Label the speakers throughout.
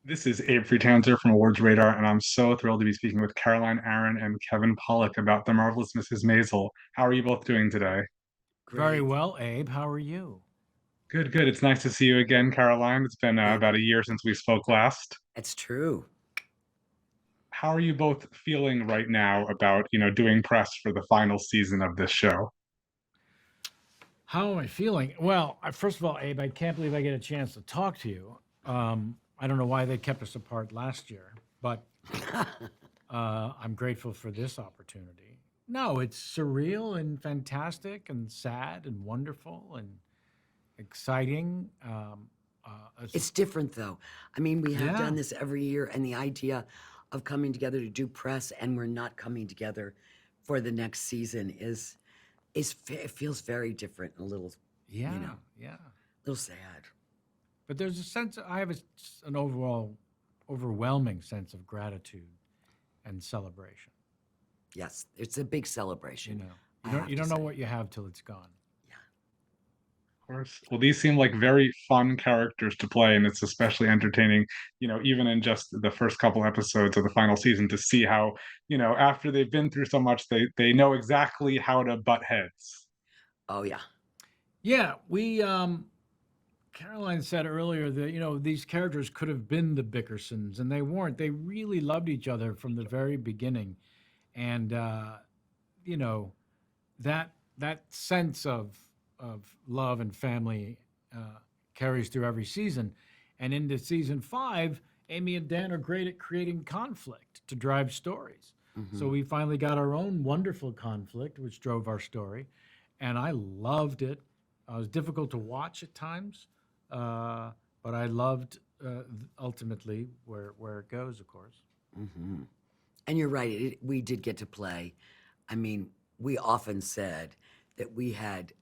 Speaker 1: This is Abe Friedtanzer from Awards Radar, and I'm so thrilled to be speaking with Caroline, Aaron, and Kevin Pollak about The Marvelous Mrs. Maisel. How are you both doing today?
Speaker 2: Very
Speaker 3: Great.
Speaker 2: well, Abe. How are you?
Speaker 1: Good, good. It's nice to see you again, Caroline. It's been
Speaker 3: Thank
Speaker 1: about a
Speaker 3: you.
Speaker 1: year since we spoke last.
Speaker 3: That's true.
Speaker 1: How are you both feeling right now about, doing press for the final season of this show?
Speaker 2: How am I feeling? Well, first of all, Abe, I can't believe I get a chance to talk to you. I don't know why they kept us apart last year, but I'm grateful for this opportunity. No, it's surreal and fantastic and sad and wonderful and exciting.
Speaker 3: It's different though. I mean, we have
Speaker 2: Yeah,
Speaker 3: done this every year, and the idea of coming together to do press and we're not coming together for the next season it feels very different and a little, you
Speaker 2: yeah,
Speaker 3: know,
Speaker 2: yeah.
Speaker 3: little sad.
Speaker 2: But there's a sense, I have an overall, overwhelming sense of gratitude and celebration.
Speaker 3: Yes, it's a big
Speaker 2: You
Speaker 3: celebration,
Speaker 2: know,
Speaker 3: I
Speaker 2: you
Speaker 3: have to
Speaker 2: don't know
Speaker 3: say.
Speaker 2: what you have till it's gone.
Speaker 3: Yeah.
Speaker 1: Of course. Well, these seem like very fun characters to play, and it's especially entertaining, even in just the first couple episodes of the final season to see how, after they've been through so much, they know exactly how to butt heads.
Speaker 3: Oh yeah.
Speaker 2: Yeah, Caroline said earlier that these characters could have been the Bickersons, and they weren't. They really loved each other from the very beginning, and you know that sense of love and family carries through every season. And into season 5, Amy and Dan are great at creating conflict to drive stories. So
Speaker 3: Hmm.
Speaker 2: we finally got our own wonderful conflict, which drove our story, and I loved it. It was difficult to watch at times, uh, but I loved ultimately where it goes. Of course,
Speaker 3: Hmm. And you're right. We did get to play. I mean, we often said that we had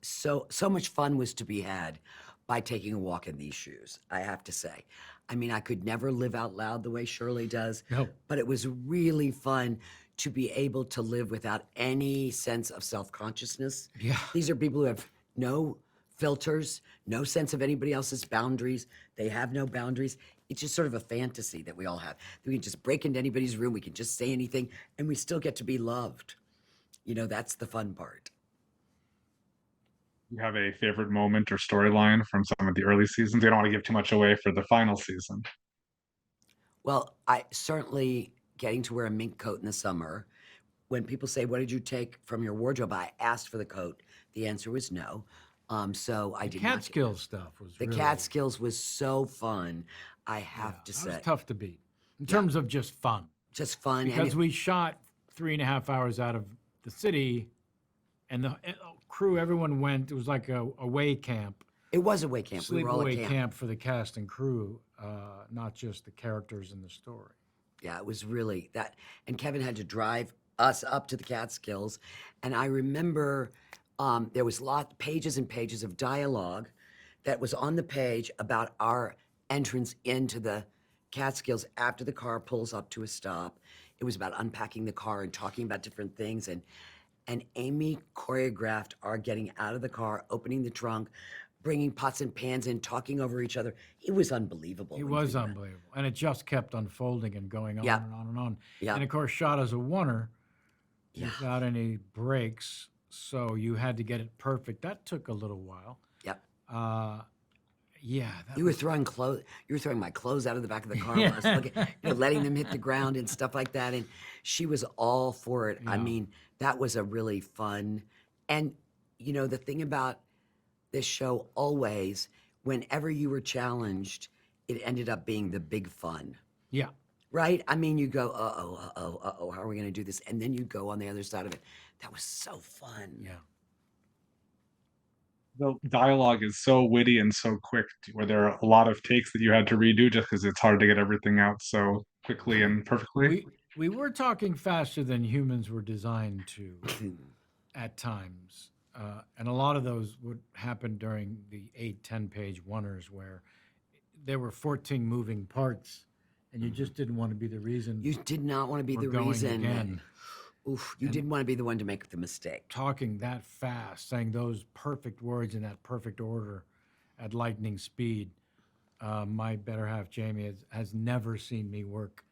Speaker 3: so much fun was to be had by taking a walk in these shoes, I have to say. I mean, I could never live out loud the way Shirley does,
Speaker 2: no,
Speaker 3: but it was really fun to be able to live without any sense of self-consciousness.
Speaker 2: yeah,
Speaker 3: These are people who have no filters, no sense of anybody else's boundaries. They have no boundaries. It's just sort of a fantasy that we all have. That we can just break into anybody's room, we can just say anything, and we still get to be loved. That's the fun part.
Speaker 1: You have a favorite moment or storyline from some of the early seasons? You don't want to give too much away for the final season.
Speaker 3: Well, I certainly getting to wear a mink coat in the summer. When people say, "What did you take from your wardrobe?" I asked for the coat. The answer was no. So I
Speaker 2: the
Speaker 3: did not get
Speaker 2: Catskill stuff was
Speaker 3: the
Speaker 2: really,
Speaker 3: Catskills was so fun. I
Speaker 2: yeah,
Speaker 3: have to
Speaker 2: that was
Speaker 3: say,
Speaker 2: tough to beat in
Speaker 3: yeah,
Speaker 2: terms of just fun
Speaker 3: just fun, and
Speaker 2: because we shot 3.5 hours out of the city, and the crew, everyone went. It was like a away camp,
Speaker 3: it was a way camp. We were all at
Speaker 2: sleepaway
Speaker 3: camp.
Speaker 2: camp for the cast and crew, not just the characters in the story.
Speaker 3: Yeah, it was really that. And Kevin had to drive us up to the Catskills, and I remember there was pages and pages of dialogue that was on the page about our entrance into the Catskills after the car pulls up to a stop. It was about unpacking the car and talking about different things, and Amy choreographed our getting out of the car, opening the trunk, bringing pots and pans in, talking over each other. It was unbelievable
Speaker 2: It
Speaker 3: when you
Speaker 2: was
Speaker 3: think about it.
Speaker 2: unbelievable, and it just kept unfolding and going on
Speaker 3: Yep,
Speaker 2: and on and on. And
Speaker 3: yep,
Speaker 2: of course, shot as a oneer
Speaker 3: yeah,
Speaker 2: without any breaks, so you had to get it perfect. That took a little while.
Speaker 3: yep.
Speaker 2: Uh, yeah, that
Speaker 3: You were
Speaker 2: was.
Speaker 3: throwing clothes. You were throwing my clothes out of the back of the car when I was
Speaker 2: Yeah,
Speaker 3: looking, letting them hit the ground and stuff like that. And she was all for it. I
Speaker 2: yeah,
Speaker 3: mean, that was a really fun. And the thing about this show always, whenever you were challenged, it ended up being the big fun,
Speaker 2: yeah,
Speaker 3: right? I mean, you go, how are we going to do this? And then you go on the other side of it. That was so fun.
Speaker 2: yeah.
Speaker 1: The dialogue is so witty and so quick, where there are a lot of takes that you had to redo just because it's hard to get everything out so quickly and perfectly.
Speaker 2: We were talking faster than humans were designed to at times, and a lot of those would happen during the 8, 10 page oneers where there were 14 moving parts, and you just didn't want to be the reason
Speaker 3: You did not want to be
Speaker 2: we're
Speaker 3: the
Speaker 2: going
Speaker 3: reason.
Speaker 2: again.
Speaker 3: Oof, you
Speaker 2: And
Speaker 3: didn't want to be the one to make the mistake.
Speaker 2: talking that fast, saying those perfect words in that perfect order at lightning speed. my better half, Jamie, has never seen me work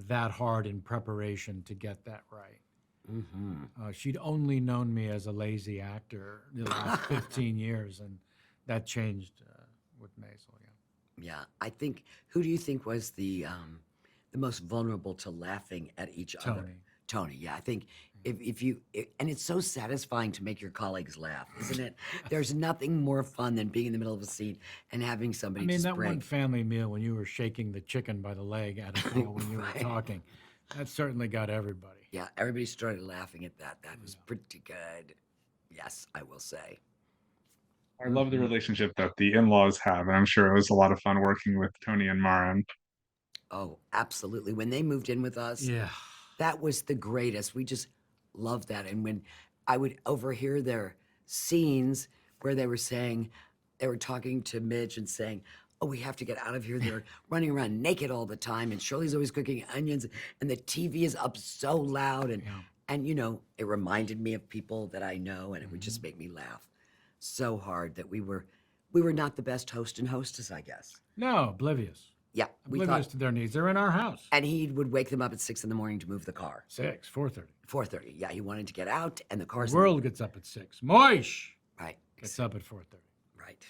Speaker 2: that hard in preparation to get that right. She'd only known me as a lazy actor the last 15 years, and that changed with Maisel. Yeah.
Speaker 3: Yeah, I think. Who do you think was the most vulnerable to laughing at each other?
Speaker 2: Tony.
Speaker 3: Tony. Yeah, I think if you and it's so satisfying to make your colleagues laugh, isn't it? There's nothing more fun than being in the middle of a scene and having
Speaker 2: I
Speaker 3: somebody
Speaker 2: mean,
Speaker 3: just
Speaker 2: that
Speaker 3: break.
Speaker 2: one family meal when you were shaking the chicken by the leg at a table when you were
Speaker 3: Right.
Speaker 2: talking, that certainly got everybody.
Speaker 3: Yeah, everybody started laughing at that. That was pretty good. Yes, I will say.
Speaker 1: I love the relationship that the in-laws have, and I'm sure it was a lot of fun working with Tony and Maren.
Speaker 3: Oh, absolutely. When they moved in with us,
Speaker 2: Yeah.
Speaker 3: that was the greatest. We just loved that. And when I would overhear their scenes where they were talking to Midge and saying, "Oh, we have to get out of here." They're running around naked all the time, and Shirley's always cooking onions, and the TV is up so loud,
Speaker 2: Yeah.
Speaker 3: and it reminded me of people that I know, and it would just make me laugh so hard that we were not the best host and hostess, I guess.
Speaker 2: No, oblivious.
Speaker 3: Yeah, we
Speaker 2: Oblivious
Speaker 3: thought,
Speaker 2: to their needs. They're in our house.
Speaker 3: and he would wake them up at 6 a.m. to move the car.
Speaker 2: 6, 4:30.
Speaker 3: 4:30. Yeah, he wanted to get out, and the
Speaker 2: The
Speaker 3: car's
Speaker 2: world gets up at 6. Moishe
Speaker 3: right,
Speaker 2: gets up at 4:30.
Speaker 3: right.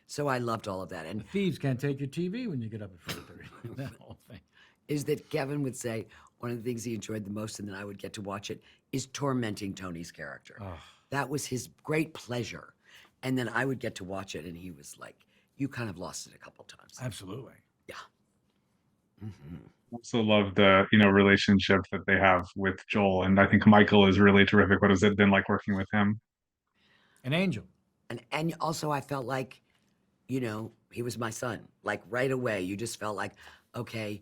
Speaker 3: So I loved all of that, and
Speaker 2: The thieves can't take your TV when you get up at 4:30. That whole thing.
Speaker 3: is that Kevin would say one of the things he enjoyed the most, and then I would get to watch it, is tormenting Tony's character.
Speaker 2: Oh.
Speaker 3: That was his great pleasure, and then I would get to watch it, and he was like, "You kind of lost it a couple times."
Speaker 2: Absolutely.
Speaker 3: Yeah.
Speaker 1: Also love the relationship that they have with Joel, and I think Michael is really terrific. What has it been like working with him?
Speaker 2: An angel.
Speaker 3: And also I felt like, he was my son. Like right away, you just felt like, okay,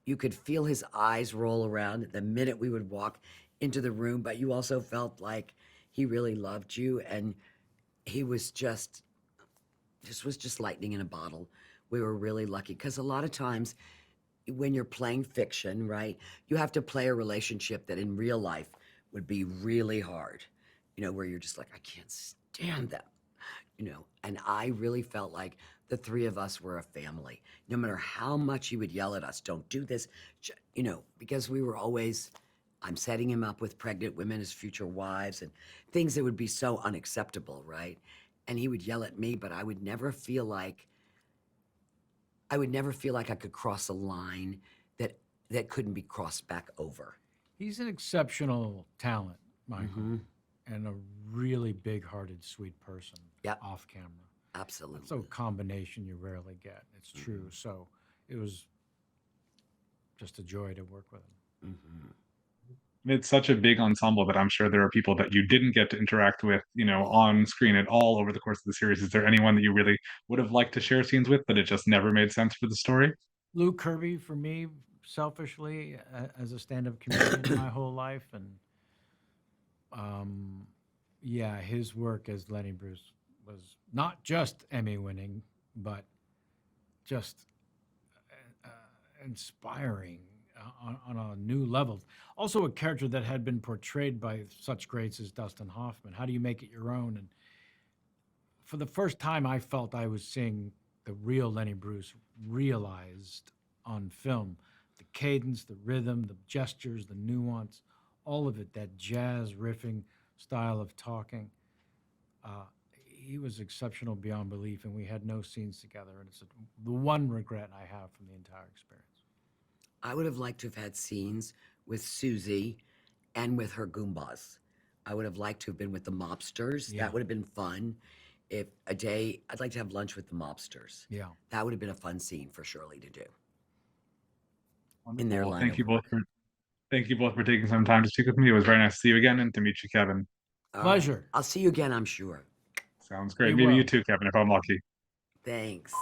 Speaker 3: you could feel his eyes roll around the minute we would walk into the room, but you also felt like he really loved you, and he was just was just lightning in a bottle. We were really lucky because a lot of times when you're playing fiction, right, you have to play a relationship that in real life would be really hard, where you're just like, I can't stand them, and I really felt like the three of us were a family. No matter how much he would yell at us, don't do this, because we were always, I'm setting him up with pregnant women as future wives and things that would be so unacceptable, right? And he would yell at me, but I would never feel like I could cross a line that couldn't be crossed back over.
Speaker 2: He's an exceptional talent, Michael,
Speaker 3: Mm-hmm.
Speaker 2: and a really big-hearted, sweet person.
Speaker 3: Yep.
Speaker 2: Off camera.
Speaker 3: Absolutely.
Speaker 2: That's a combination you rarely get. It's true.
Speaker 3: Mm-hmm.
Speaker 2: So it was just a joy to work with him.
Speaker 1: It's such a big ensemble that I'm sure there are people that you didn't get to interact with, on screen at all over the course of the series. Is there anyone that you really would have liked to share scenes with, but it just never made sense for the story?
Speaker 2: Lou Kirby, for me, selfishly, as a stand-up comedian my whole life, and yeah, his work as Lenny Bruce was not just Emmy-winning, but just inspiring on a new level. Also, a character that had been portrayed by such greats as Dustin Hoffman. How do you make it your own? And for the first time, I felt I was seeing the real Lenny Bruce realized on film. The cadence, the rhythm, the gestures, the nuance, all of it, that jazz riffing style of talking. He was exceptional beyond belief, and we had no scenes together. And it's the one regret I have from the entire experience.
Speaker 3: I would have liked to have had scenes with Susie and with her Goombas. I would have liked to have been with the mobsters.
Speaker 2: Yeah.
Speaker 3: That would have been fun. I'd like to have lunch with the mobsters.
Speaker 2: Yeah.
Speaker 3: That would have been a fun scene for Shirley to do. In their
Speaker 1: Well,
Speaker 3: line
Speaker 1: thank
Speaker 3: of
Speaker 1: you both
Speaker 3: work.
Speaker 1: thank you both for taking some time to speak with me. It was very nice to see you again and to meet you, Kevin.
Speaker 2: Pleasure.
Speaker 3: I'll see you again, I'm sure.
Speaker 1: Sounds great.
Speaker 2: You
Speaker 1: Maybe
Speaker 2: will.
Speaker 1: you too, Kevin, if I'm lucky.
Speaker 3: Thanks.